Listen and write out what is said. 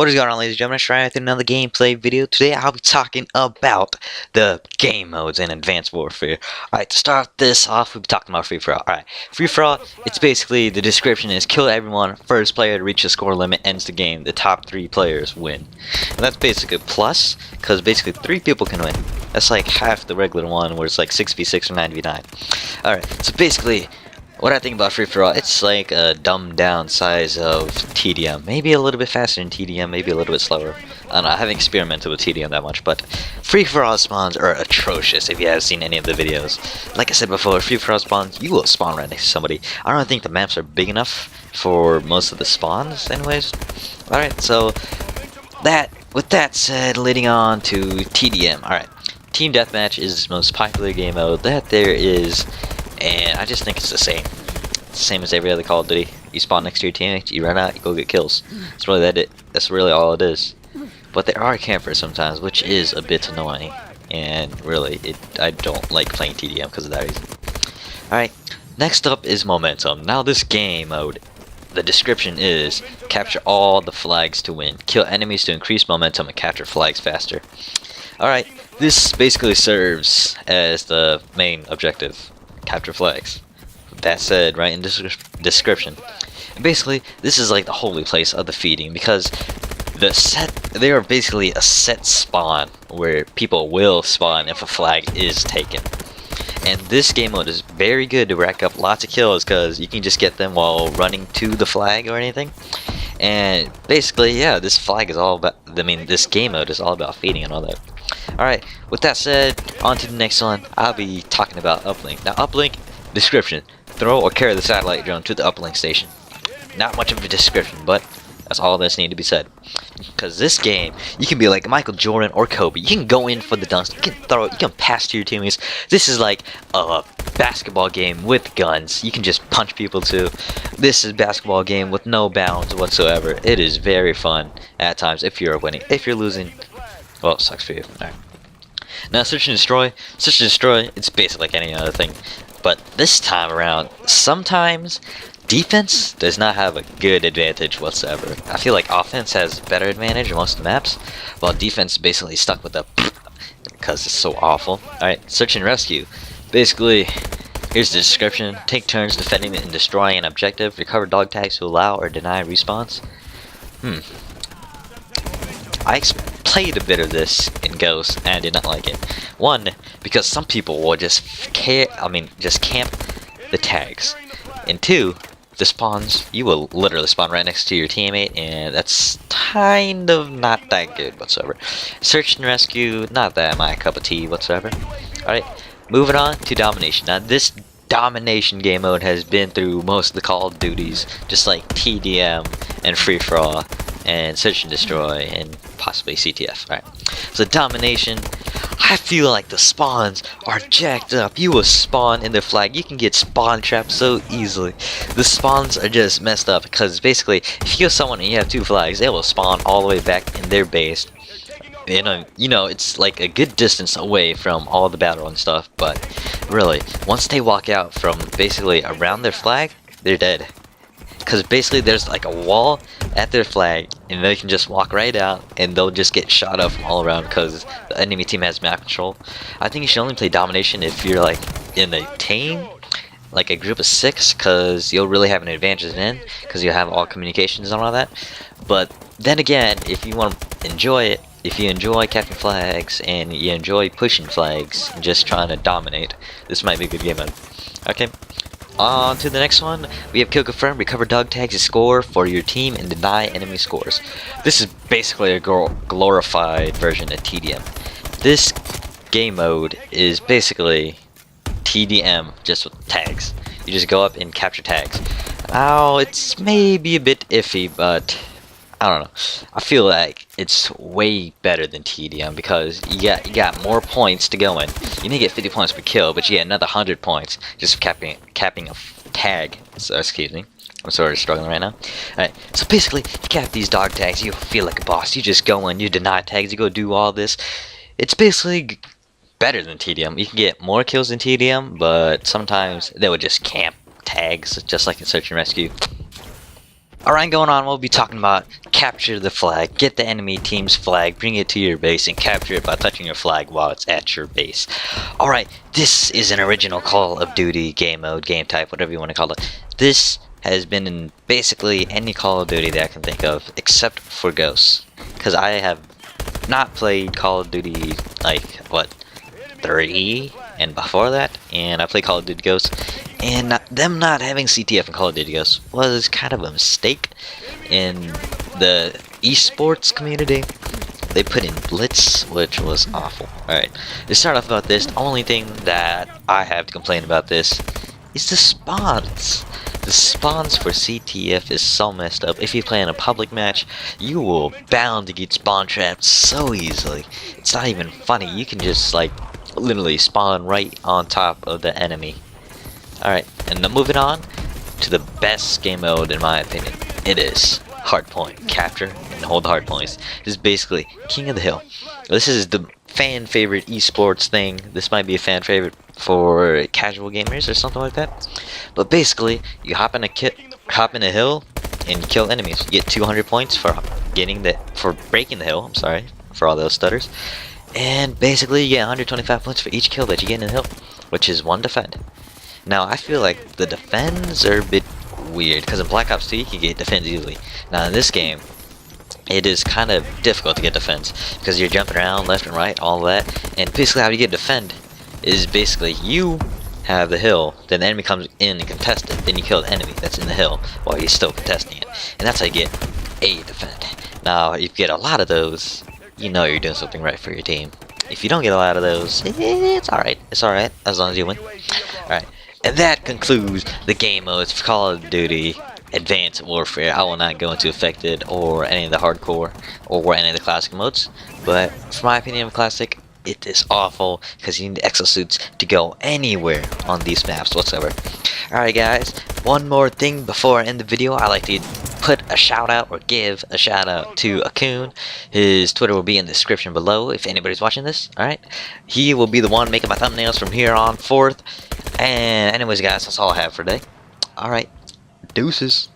What is going on, ladies and gentlemen? Trying with another gameplay video. Today I'll be talking about the game modes in Advanced Warfare. Alright, to start this off, we'll be talking about Free For All. Alright, Free For All, it's basically, the description is kill everyone, first player to reach the score limit ends the game, the top 3 players win. And that's basically a plus, because basically 3 people can win. That's like half the regular one where it's like 6v6 or 9v9. Alright, so basically, what I think about Free For All, it's like a dumbed down size of TDM. Maybe a little bit faster than TDM, maybe a little bit slower. I don't know, I haven't experimented with TDM that much, but Free For All spawns are atrocious if you haven't seen any of the videos. Like I said before, Free For All spawns, you will spawn right next to somebody. I don't think the maps are big enough for most of the spawns anyways. Alright, so with that said, leading on to TDM. Alright, Team Deathmatch is the most popular game mode that there is. And I just think it's the same. It's the same as every other Call of Duty. You spawn next to your teammates, you run out, you go get kills. That's really that's really all it is. But there are campers sometimes, which is a bit annoying. And really, I don't like playing TDM because of that reason. Alright, next up is Momentum. Now this game mode, the description is capture all the flags to win. Kill enemies to increase momentum and capture flags faster. Alright, this basically serves as the main objective. Capture flags. That said, right in the description. And basically, this is like the holy place of the feeding because they are basically a set spawn where people will spawn if a flag is taken. And this game mode is very good to rack up lots of kills because you can just get them while running to the flag or anything. And basically, yeah, this flag is all about. This game mode is all about feeding and all that. Alright, with that said, on to the next one. I'll be talking about Uplink. Now Uplink, description, throw or carry the satellite drone to the Uplink station. Not much of a description, but that's all that's needed to be said. Because this game, you can be like Michael Jordan or Kobe. You can go in for the dunks, you can throw it, you can pass to your teammates. This is like a basketball game with guns. You can just punch people too. This is a basketball game with no bounds whatsoever. It is very fun at times if you're winning. If you're losing, well, sucks for you. Alright. Now, Search and Destroy. Search and Destroy, it's basically like any other thing. But this time around, sometimes defense does not have a good advantage whatsoever. I feel like offense has better advantage in most of the maps, while defense is basically stuck with the because it's so awful. Alright, Search and Rescue. Basically, here's the description. Take turns defending and destroying an objective. Recover dog tags to allow or deny respawns. I played a bit of this in Ghost and I did not like it. One, because some people will just camp the tags. And two, the spawns, you will literally spawn right next to your teammate, and that's kind of not that good whatsoever. Search and Rescue, not that my cup of tea whatsoever. Alright, moving on to Domination. Now this Domination game mode has been through most of the Call of Duties, just like TDM and Free For All and Search and Destroy and possibly CTF. Alright, so Domination, I feel like the spawns are jacked up. You will spawn in their flag. You can get spawn trapped so easily. The spawns are just messed up because basically if you kill someone and you have 2 flags, they will spawn all the way back in their base. You know, it's like a good distance away from all the battle and stuff, but really, once they walk out from basically around their flag, they're dead. Because basically there's like a wall at their flag, and they can just walk right out, and they'll just get shot up from all around because the enemy team has map control. I think you should only play Domination if you're like in a team, like a group of 6, because you'll really have an advantage then, because you'll have all communications and all that. But then again, if you want to enjoy it, if you enjoy capturing flags and you enjoy pushing flags and just trying to dominate, this might be a good game mode. Okay. On to the next one, we have Kill Confirm, recover dog tags to score for your team and deny enemy scores. This is basically a glorified version of TDM. This game mode is basically TDM just with tags. You just go up and capture tags. Now, it's maybe a bit iffy, but I don't know. I feel like it's way better than TDM because you got more points to go in. You may get 50 points per kill, but you get another 100 points just for capping a tag. So, excuse me. I'm sort of struggling right now. Alright, so basically, you cap these dog tags, you feel like a boss. You just go in, you deny tags, you go do all this. It's basically better than TDM. You can get more kills than TDM, but sometimes they would just camp tags, just like in Search and Rescue. Alright, going on, we'll be talking about capture the flag, get the enemy team's flag, bring it to your base, and capture it by touching your flag while it's at your base. Alright, this is an original Call of Duty game mode, game type, whatever you want to call it. This has been in basically any Call of Duty that I can think of, except for Ghosts. Because I have not played Call of Duty, like, what, 3? And before that, and I played Call of Duty Ghosts. And them not having CTF in Call of Duty Ghosts was kind of a mistake in the esports community. They put in Blitz, which was awful. Alright, to start off about this, the only thing that I have to complain about this is the spawns. The spawns for CTF is so messed up. If you play in a public match, you will bound to get spawn trapped so easily. It's not even funny. You can just like literally spawn right on top of the enemy. Alright, and then moving on to the best game mode in my opinion. It is Hardpoint. Capture and hold the hardpoints. This is basically King of the Hill. This is the fan favorite esports thing. This might be a fan favorite for casual gamers or something like that. But basically, you hop in a hill and you kill enemies. You get 200 points for breaking the hill. I'm sorry for all those stutters. And basically, you get 125 points for each kill that you get in the hill, which is 1 defend. Now, I feel like the defends are a bit weird, because in Black Ops 2 you can get defends easily. Now in this game, it is kind of difficult to get defends, because you're jumping around left and right, all that, and basically how you get defend is basically you have the hill, then the enemy comes in and contests it, then you kill the enemy that's in the hill while you're still contesting it, and that's how you get a defend. Now, if you get a lot of those, you know you're doing something right for your team. If you don't get a lot of those, it's alright. It's alright, as long as you win. Alright. And that concludes the game modes for Call of Duty Advanced Warfare. I will not go into Affected or any of the hardcore or any of the classic modes. But for my opinion of classic, it is awful because you need exosuits to go anywhere on these maps whatsoever. Alright guys, one more thing before I end the video. I like to put a shout out or give a shout out to Akun. His Twitter will be in the description below if anybody's watching this. Alright, he will be the one making my thumbnails from here on forth. And anyways guys, that's all I have for today. Alright, deuces.